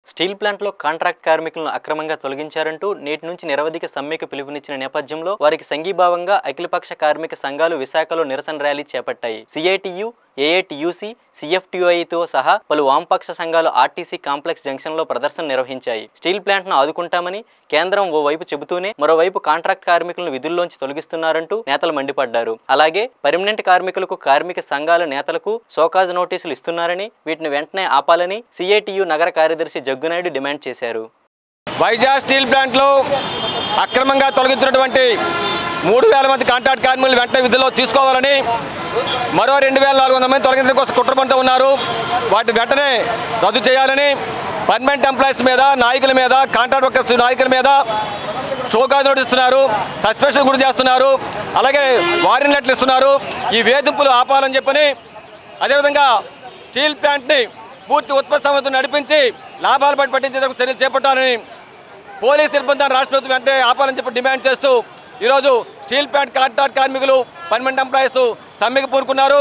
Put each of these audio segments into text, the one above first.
Steel ప్లాంట్లో contract కార్మికులను అక్రమంగా తొలగించారంటూ నేటి నుంచి నిరవధిక సమ్మెకు పిలుపునిచ్చిన నేపథ్యంలో వారికి సంఘీభావంగా అఖిలపక్ష కార్మిక సంఘాలు విశాఖలో నిరసన ర్యాలీ చేపట్టాయి. సిఐటియు, ఏఐటియుసి, సిఎఫ్టియుఐతో సహా పలు వామపక్ష సంఘాలు ఆర్టీసీ కాంప్లెక్స్ జంక్షన్లో ప్రదర్శన నిర్వహించాయి. స్టీల్ ప్లాంట్ను ఆదుకుంటామని కేంద్రం ఓవైపు చెబుతూనే మరోవైపు కాంట్రాక్ట్ కార్మికులను విధుల్లోంచి తొలగిస్తున్నారంటూ నేతలు మండిపడ్డారు. అలాగే పర్మనెంట్ కార్మికులకు కార్మిక సంఘాల నేతలకు షోకాజ్ నోటీసులు ఇస్తున్నారని వీటిని వెంటనే ఆపాలని సిఐటియు నగర కార్యదర్శి జగ్గునాయుడు డిమాండ్ చేశారు. వైజాగ్ స్టీల్ ప్లాంట్లో అక్రమంగా తొలగించినటువంటి 3,000 మంది కాంట్రాక్ట్ కార్మికులు వెంటనే విధుల్లో తీసుకోవాలని, మరో 2,400 మంది తొలగించడం కోసం కుట్రపంతో ఉన్నారు. వాటిని వెంటనే రద్దు చేయాలని, పర్మనెంట్ ఎంప్లాయీస్ మీద, నాయకుల మీద, కాంట్రాక్ట్ వర్కర్స్ నాయకుల మీద షోకాజ్ నోటీస్ ఇస్తున్నారు, సస్పెన్షన్ గురి చేస్తున్నారు, అలాగే వారెంట్ లెటర్లు ఇస్తున్నారు. ఈ వేధింపులు ఆపాలని చెప్పని, అదేవిధంగా స్టీల్ ప్లాంట్ని పూర్తి ఉత్పత్తి సంస్థను నడిపించి లాభాలు పట్టించేందుకు చర్యలు చేపట్టాలని, పోలీస్ నిర్బంధాన్ని రాష్ట్ర ప్రభుత్వం వెంటనే ఆపాలని చెప్పి డిమాండ్ చేస్తూ ఈరోజు స్టీల్ ప్లాంట్ కాంట్రాక్ట్ కార్మికులు, పర్మనెంట్ ఎంప్లాయీస్ సమ్మెకు పూనుకున్నారు.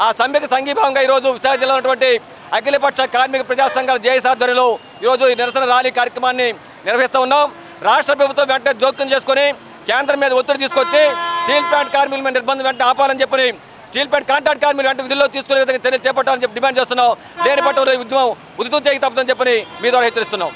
ఆ సమ్మెకు సంఘీభావంగా ఈరోజు విశాఖ జిల్లాలో ఉన్నటువంటి అఖిలపక్ష కార్మిక ప్రజా సంఘాల జేఏసీ ఆధ్వర్యంలో ఈరోజు ఈ నిరసన ర్యాలీ కార్యక్రమాన్ని నిర్వహిస్తూ ఉన్నాం. రాష్ట్ర ప్రభుత్వం వెంటనే జోక్యం చేసుకుని కేంద్రం మీద ఒత్తిడి తీసుకొచ్చి స్టీల్ ప్లాంట్ కార్మికుల మీద నిర్బంధం వెంటనే ఆపాలని చెప్పని, స్టీల్ ప్లాంట్ కాంట్రాక్ట్ కార్మికులు వెంటనే విధుల్లో తీసుకునే విధంగా చర్యలు చేపట్టాలని చెప్పి డిమాండ్ చేస్తున్నాం. లేని పట్ల ఉద్యమం ఉధృతం చేయక తప్పదని చెప్పని మీ ద్వారా హెచ్చరిస్తున్నాం.